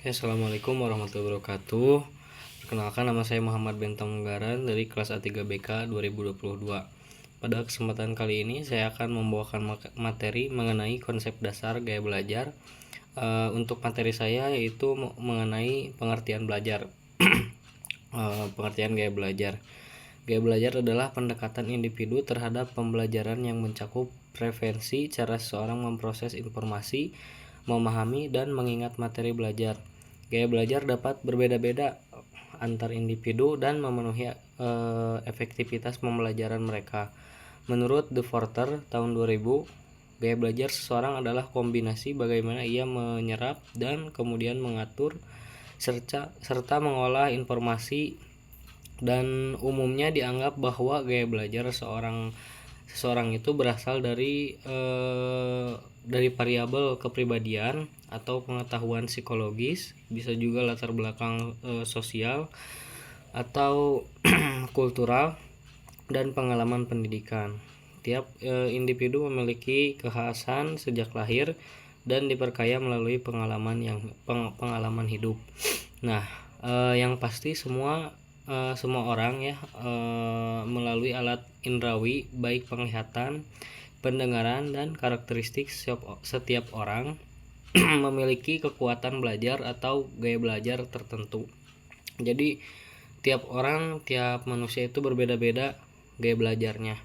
Oke, assalamualaikum warahmatullahi wabarakatuh. Perkenalkan, nama saya Muhammad Bentang Menggaran dari kelas A3BK 2022. Pada kesempatan kali ini saya akan membawakan materi mengenai konsep dasar gaya belajar. Untuk materi saya yaitu mengenai pengertian belajar. Pengertian gaya belajar. Gaya belajar adalah pendekatan individu terhadap pembelajaran yang mencakup preferensi cara seseorang memproses informasi, memahami dan mengingat materi belajar. Gaya belajar dapat berbeda-beda antar individu dan memenuhi efektivitas pembelajaran mereka. Menurut De Forter tahun 2000, gaya belajar seseorang adalah kombinasi bagaimana ia menyerap dan kemudian mengatur serta mengolah informasi, dan umumnya dianggap bahwa gaya belajar seseorang itu berasal dari variabel kepribadian atau pengetahuan psikologis, bisa juga latar belakang sosial atau kultural dan pengalaman pendidikan. Tiap individu memiliki kekhasan sejak lahir dan diperkaya melalui pengalaman hidup. Nah, yang pasti semua orang ya melalui alat indrawi, baik penglihatan, pendengaran dan karakteristik setiap orang memiliki kekuatan belajar atau gaya belajar tertentu. Jadi tiap manusia itu berbeda-beda gaya belajarnya.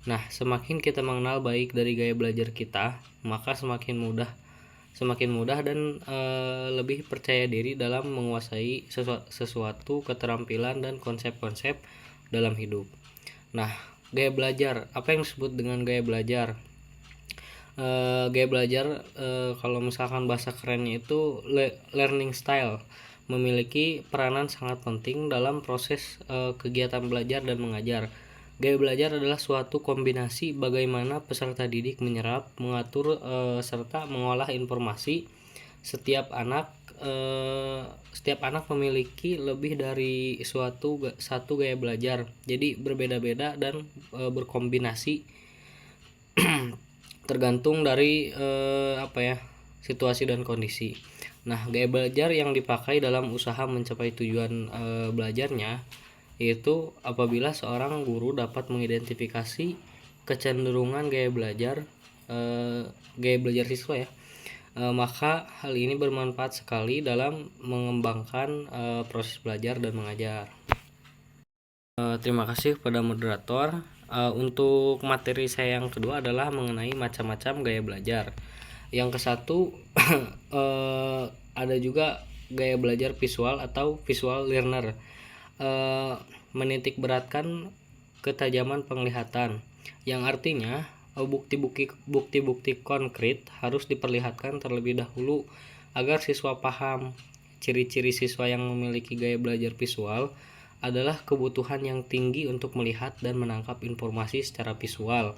Nah, semakin kita mengenal baik dari gaya belajar kita, maka semakin mudah dan lebih percaya diri dalam menguasai sesuatu keterampilan dan konsep-konsep dalam hidup. Nah, gaya belajar, apa yang disebut dengan gaya belajar? Gaya belajar kalau misalkan bahasa kerennya itu learning style, memiliki peranan sangat penting dalam proses kegiatan belajar dan mengajar. Gaya belajar adalah suatu kombinasi bagaimana peserta didik menyerap, mengatur, serta mengolah informasi. Setiap anak memiliki lebih dari satu gaya belajar, jadi berbeda-beda dan berkombinasi tergantung dari situasi dan kondisi. Nah, gaya belajar yang dipakai dalam usaha mencapai tujuan belajarnya yaitu apabila seorang guru dapat mengidentifikasi kecenderungan gaya belajar siswa ya, maka hal ini bermanfaat sekali dalam mengembangkan proses belajar dan mengajar. Terima kasih kepada moderator. Untuk materi saya yang kedua adalah mengenai macam-macam gaya belajar. Yang ke satu ada juga gaya belajar visual atau visual learner. Menitik beratkan ketajaman penglihatan, yang artinya bukti-bukti konkret harus diperlihatkan terlebih dahulu agar siswa paham. Ciri-ciri siswa yang memiliki gaya belajar visual adalah kebutuhan yang tinggi untuk melihat dan menangkap informasi secara visual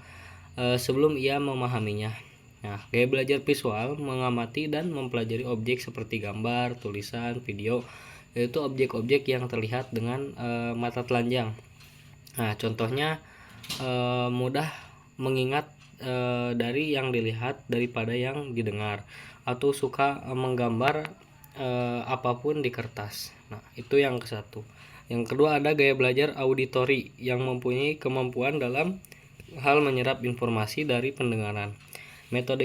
sebelum ia memahaminya. Nah, gaya belajar visual mengamati dan mempelajari objek seperti gambar, tulisan, video, yaitu objek-objek yang terlihat dengan mata telanjang. Nah, contohnya mudah mengingat dari yang dilihat daripada yang didengar, atau suka menggambar apapun di kertas. Nah, itu yang ke satu. Yang kedua ada gaya belajar auditori yang mempunyai kemampuan dalam hal menyerap informasi dari pendengaran. Metode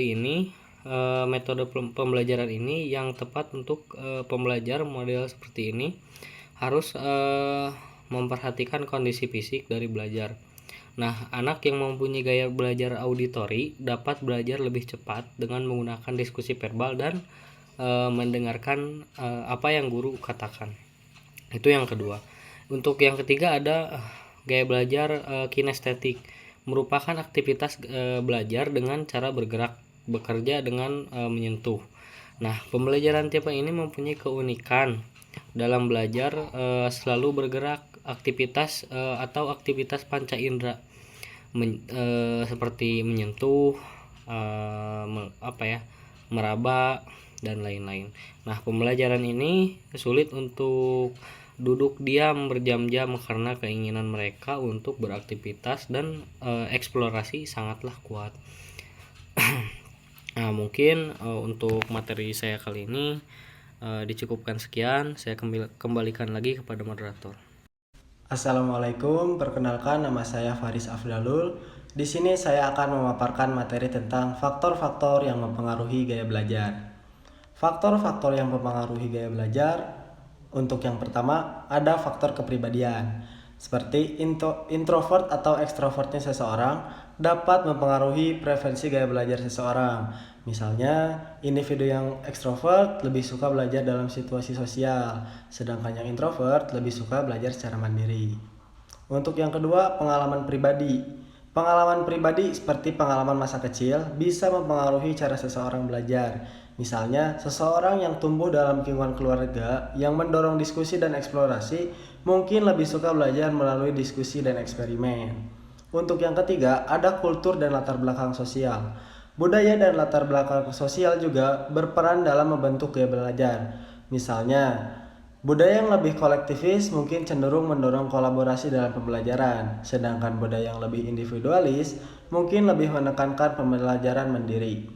pembelajaran ini yang tepat untuk pembelajar model seperti ini harus memperhatikan kondisi fisik dari belajar. Nah, anak yang mempunyai gaya belajar auditori dapat belajar lebih cepat dengan menggunakan diskusi verbal dan mendengarkan apa yang guru katakan. Itu yang kedua. Untuk yang ketiga ada gaya belajar kinestetik, merupakan aktivitas belajar dengan cara bergerak, bekerja dengan menyentuh. Nah, pembelajaran tipe ini mempunyai keunikan dalam belajar selalu bergerak, aktivitas panca indera seperti menyentuh, meraba dan lain-lain. Nah, pembelajaran ini sulit untuk duduk diam berjam-jam karena keinginan mereka untuk beraktivitas dan eksplorasi sangatlah kuat. Nah, mungkin untuk materi saya kali ini Dicukupkan sekian, saya kembalikan lagi kepada moderator. Assalamualaikum, perkenalkan nama saya Faris Afdalul. Di sini saya akan memaparkan materi tentang faktor-faktor yang mempengaruhi gaya belajar. Faktor-faktor yang mempengaruhi gaya belajar, untuk yang pertama ada faktor kepribadian. Seperti introvert atau ekstrovertnya seseorang dapat mempengaruhi preferensi gaya belajar seseorang. Misalnya, individu yang ekstrovert lebih suka belajar dalam situasi sosial, sedangkan yang introvert lebih suka belajar secara mandiri. Untuk yang kedua, pengalaman pribadi. Pengalaman pribadi seperti pengalaman masa kecil bisa mempengaruhi cara seseorang belajar. Misalnya, seseorang yang tumbuh dalam lingkungan keluarga yang mendorong diskusi dan eksplorasi mungkin lebih suka belajar melalui diskusi dan eksperimen. Untuk yang ketiga, ada kultur dan latar belakang sosial. Budaya dan latar belakang sosial juga berperan dalam membentuk gaya belajar. Misalnya, budaya yang lebih kolektivis mungkin cenderung mendorong kolaborasi dalam pembelajaran, sedangkan budaya yang lebih individualis mungkin lebih menekankan pembelajaran mandiri.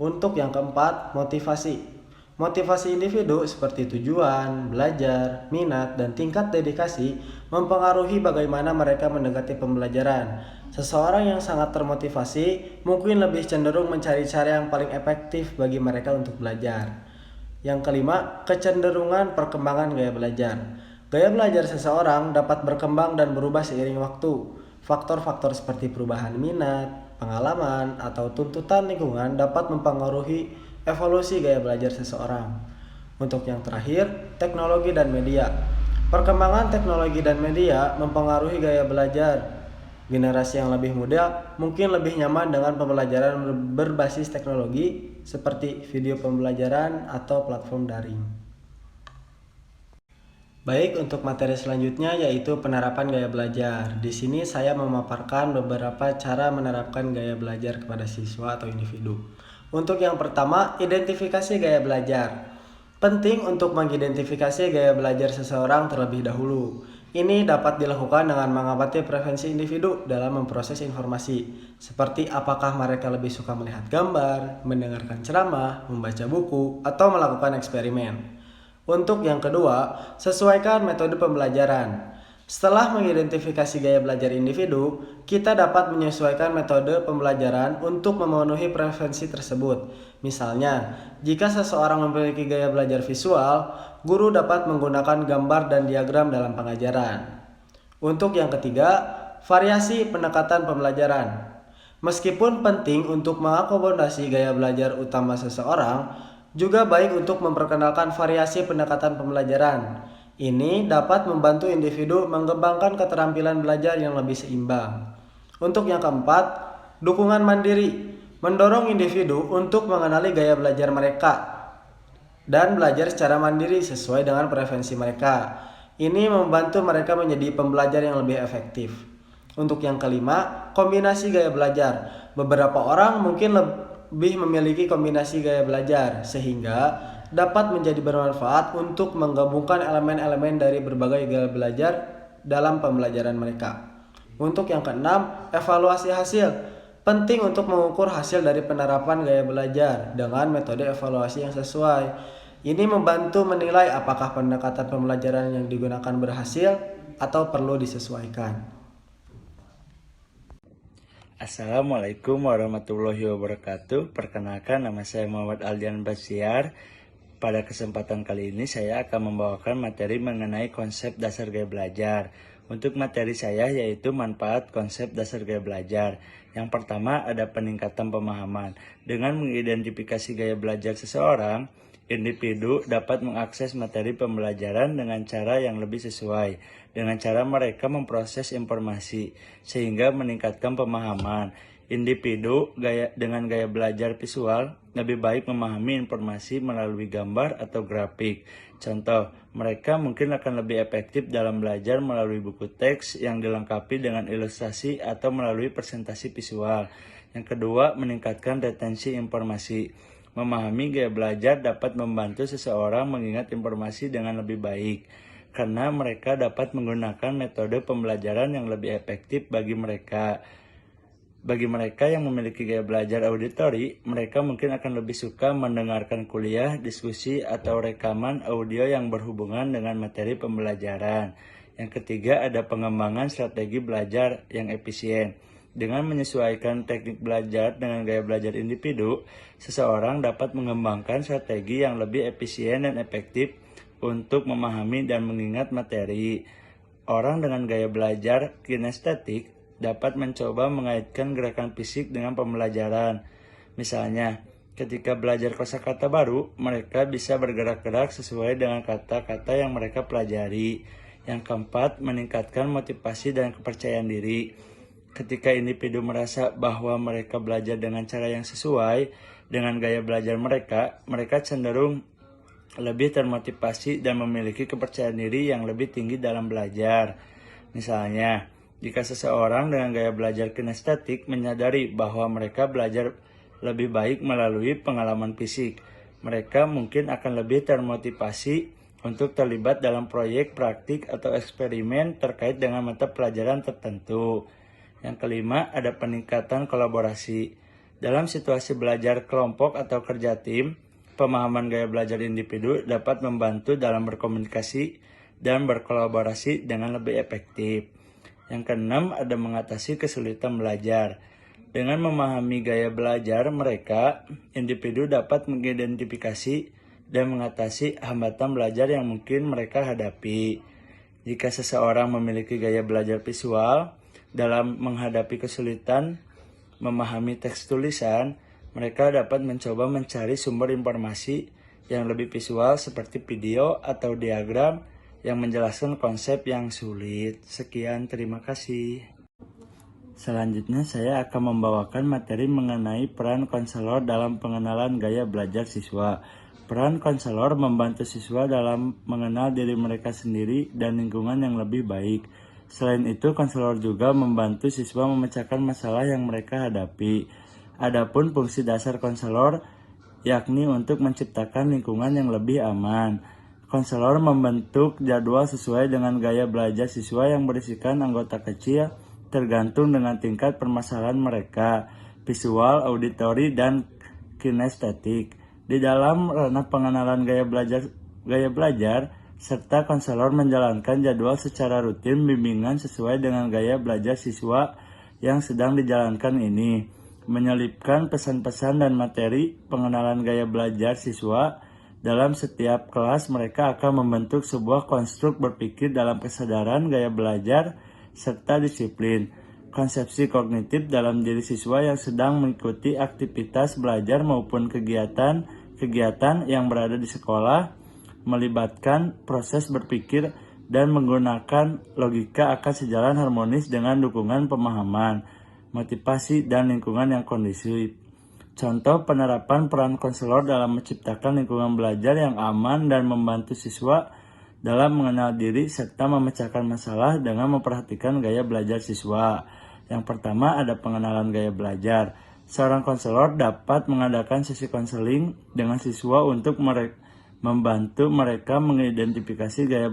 Untuk yang keempat, motivasi. Motivasi individu seperti tujuan, belajar, minat, dan tingkat dedikasi mempengaruhi bagaimana mereka mendekati pembelajaran. Seseorang yang sangat termotivasi mungkin lebih cenderung mencari cara yang paling efektif bagi mereka untuk belajar. Yang kelima, kecenderungan perkembangan gaya belajar. Gaya belajar seseorang dapat berkembang dan berubah seiring waktu. Faktor-faktor seperti perubahan minat, pengalaman, atau tuntutan lingkungan dapat mempengaruhi evolusi gaya belajar seseorang. Untuk yang terakhir, teknologi dan media. Perkembangan teknologi dan media mempengaruhi gaya belajar. Generasi yang lebih muda mungkin lebih nyaman dengan pembelajaran berbasis teknologi seperti video pembelajaran atau platform daring. Baik, untuk materi selanjutnya yaitu penerapan gaya belajar. Di sini saya memaparkan beberapa cara menerapkan gaya belajar kepada siswa atau individu. Untuk yang pertama, identifikasi gaya belajar. Penting untuk mengidentifikasi gaya belajar seseorang terlebih dahulu. Ini dapat dilakukan dengan mengamati preferensi individu dalam memproses informasi, seperti apakah mereka lebih suka melihat gambar, mendengarkan ceramah, membaca buku, atau melakukan eksperimen. Untuk yang kedua, sesuaikan metode pembelajaran. Setelah mengidentifikasi gaya belajar individu, kita dapat menyesuaikan metode pembelajaran untuk memenuhi preferensi tersebut. Misalnya, jika seseorang memiliki gaya belajar visual, guru dapat menggunakan gambar dan diagram dalam pengajaran. Untuk yang ketiga, variasi pendekatan pembelajaran. Meskipun penting untuk mengakomodasi gaya belajar utama seseorang, juga baik untuk memperkenalkan variasi pendekatan pembelajaran. Ini dapat membantu individu mengembangkan keterampilan belajar yang lebih seimbang. Untuk yang keempat, dukungan mandiri. Mendorong individu untuk mengenali gaya belajar mereka dan belajar secara mandiri sesuai dengan preferensi mereka. Ini membantu mereka menjadi pembelajar yang lebih efektif. Untuk yang kelima, kombinasi gaya belajar. Beberapa orang mungkin lebih memiliki kombinasi gaya belajar sehingga dapat menjadi bermanfaat untuk menggabungkan elemen-elemen dari berbagai gaya belajar dalam pembelajaran mereka. Untuk yang keenam, evaluasi hasil. Penting untuk mengukur hasil dari penerapan gaya belajar dengan metode evaluasi yang sesuai. Ini membantu menilai apakah pendekatan pembelajaran yang digunakan berhasil atau perlu disesuaikan. Assalamualaikum warahmatullahi wabarakatuh. Perkenalkan, nama saya Muhammad Aldian Basiar. Pada kesempatan kali ini saya akan membawakan materi mengenai konsep dasar gaya belajar. Untuk materi saya yaitu manfaat konsep dasar gaya belajar. Yang pertama ada peningkatan pemahaman. Dengan mengidentifikasi gaya belajar seseorang, individu dapat mengakses materi pembelajaran dengan cara yang lebih sesuai, dengan cara mereka memproses informasi, sehingga meningkatkan pemahaman. Individu dengan gaya belajar visual lebih baik memahami informasi melalui gambar atau grafik. Contoh, mereka mungkin akan lebih efektif dalam belajar melalui buku teks yang dilengkapi dengan ilustrasi atau melalui presentasi visual. Yang kedua, meningkatkan retensi informasi. Memahami gaya belajar dapat membantu seseorang mengingat informasi dengan lebih baik, karena mereka dapat menggunakan metode pembelajaran yang lebih efektif bagi mereka. Bagi mereka yang memiliki gaya belajar auditori, mereka mungkin akan lebih suka mendengarkan kuliah, diskusi, atau rekaman audio yang berhubungan dengan materi pembelajaran. Yang ketiga, ada pengembangan strategi belajar yang efisien. Dengan menyesuaikan teknik belajar dengan gaya belajar individu, seseorang dapat mengembangkan strategi yang lebih efisien dan efektif untuk memahami dan mengingat materi. Orang dengan gaya belajar kinestetik dapat mencoba mengaitkan gerakan fisik dengan pembelajaran. Misalnya, ketika belajar kosakata baru, mereka bisa bergerak-gerak sesuai dengan kata-kata yang mereka pelajari. Yang keempat, meningkatkan motivasi dan kepercayaan diri. Ketika individu merasa bahwa mereka belajar dengan cara yang sesuai dengan gaya belajar mereka, mereka cenderung lebih termotivasi dan memiliki kepercayaan diri yang lebih tinggi dalam belajar. Misalnya, jika seseorang dengan gaya belajar kinestetik menyadari bahwa mereka belajar lebih baik melalui pengalaman fisik, mereka mungkin akan lebih termotivasi untuk terlibat dalam proyek praktik atau eksperimen terkait dengan mata pelajaran tertentu. Yang kelima, ada peningkatan kolaborasi. Dalam situasi belajar kelompok atau kerja tim, pemahaman gaya belajar individu dapat membantu dalam berkomunikasi dan berkolaborasi dengan lebih efektif. Yang keenam, ada mengatasi kesulitan belajar. Dengan memahami gaya belajar mereka, individu dapat mengidentifikasi dan mengatasi hambatan belajar yang mungkin mereka hadapi. Jika seseorang memiliki gaya belajar visual, dalam menghadapi kesulitan memahami teks tulisan, mereka dapat mencoba mencari sumber informasi yang lebih visual seperti video atau diagram yang menjelaskan konsep yang sulit. Sekian, terima kasih. Selanjutnya saya akan membawakan materi mengenai peran konselor dalam pengenalan gaya belajar siswa. Peran konselor membantu siswa dalam mengenal diri mereka sendiri dan lingkungan yang lebih baik. Selain itu, konselor juga membantu siswa memecahkan masalah yang mereka hadapi. Adapun fungsi dasar konselor yakni untuk menciptakan lingkungan yang lebih aman. Konselor membentuk jadwal sesuai dengan gaya belajar siswa yang berisikan anggota kecil tergantung dengan tingkat permasalahan mereka, visual, auditori, dan kinestetik. Di dalam ranah pengenalan gaya belajar, serta konselor menjalankan jadwal secara rutin bimbingan sesuai dengan gaya belajar siswa yang sedang dijalankan ini, menyelipkan pesan-pesan dan materi pengenalan gaya belajar siswa. Dalam setiap kelas, mereka akan membentuk sebuah konstruk berpikir dalam kesadaran gaya belajar serta disiplin. Konsepsi kognitif dalam diri siswa yang sedang mengikuti aktivitas belajar maupun kegiatan yang berada di sekolah, melibatkan proses berpikir dan menggunakan logika akan sejalan harmonis dengan dukungan pemahaman, motivasi, dan lingkungan yang kondusif. Contoh penerapan peran konselor dalam menciptakan lingkungan belajar yang aman dan membantu siswa dalam mengenal diri serta memecahkan masalah dengan memperhatikan gaya belajar siswa. Yang pertama, ada pengenalan gaya belajar. Seorang konselor dapat mengadakan sesi konseling dengan siswa untuk membantu mereka mengidentifikasi gaya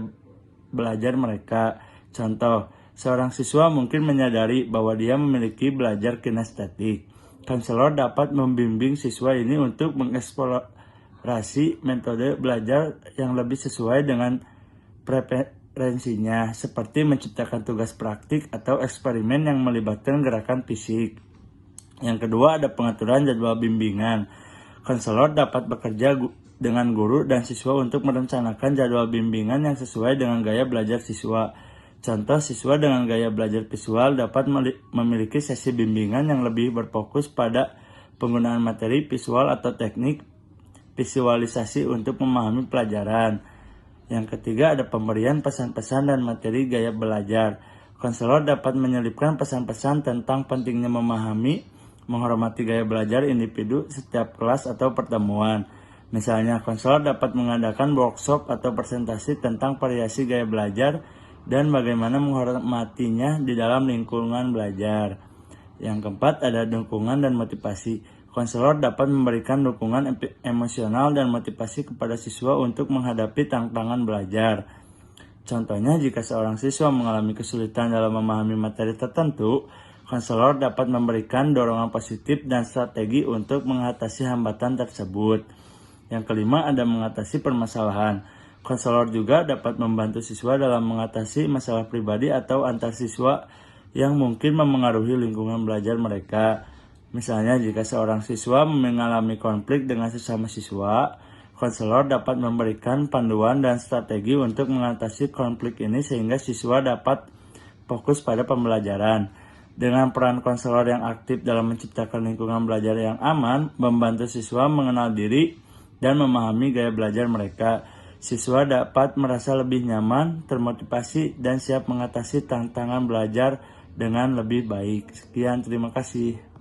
belajar mereka. Contoh, seorang siswa mungkin menyadari bahwa dia memiliki belajar kinestetik. Konselor dapat membimbing siswa ini untuk mengeksplorasi metode belajar yang lebih sesuai dengan preferensinya, seperti menciptakan tugas praktik atau eksperimen yang melibatkan gerakan fisik. Yang kedua, ada pengaturan jadwal bimbingan. Konselor dapat bekerja dengan guru dan siswa untuk merencanakan jadwal bimbingan yang sesuai dengan gaya belajar siswa. Contoh, siswa dengan gaya belajar visual dapat memiliki sesi bimbingan yang lebih berfokus pada penggunaan materi visual atau teknik visualisasi untuk memahami pelajaran. Yang ketiga, ada pemberian pesan-pesan dan materi gaya belajar. Konselor dapat menyelipkan pesan-pesan tentang pentingnya memahami, menghormati gaya belajar individu setiap kelas atau pertemuan. Misalnya, konselor dapat mengadakan workshop atau presentasi tentang variasi gaya belajar dan bagaimana menghormatinya di dalam lingkungan belajar. Yang keempat, ada dukungan dan motivasi. Konselor dapat memberikan dukungan emosional dan motivasi kepada siswa untuk menghadapi tantangan belajar. Contohnya, jika seorang siswa mengalami kesulitan dalam memahami materi tertentu, Konselor dapat memberikan dorongan positif dan strategi untuk mengatasi hambatan tersebut. Yang kelima, ada mengatasi permasalahan. Konselor juga dapat membantu siswa dalam mengatasi masalah pribadi atau antar siswa yang mungkin memengaruhi lingkungan belajar mereka. Misalnya, jika seorang siswa mengalami konflik dengan sesama siswa, konselor dapat memberikan panduan dan strategi untuk mengatasi konflik ini sehingga siswa dapat fokus pada pembelajaran. Dengan peran konselor yang aktif dalam menciptakan lingkungan belajar yang aman, membantu siswa mengenal diri dan memahami gaya belajar mereka, siswa dapat merasa lebih nyaman, termotivasi, dan siap mengatasi tantangan belajar dengan lebih baik. Sekian, terima kasih.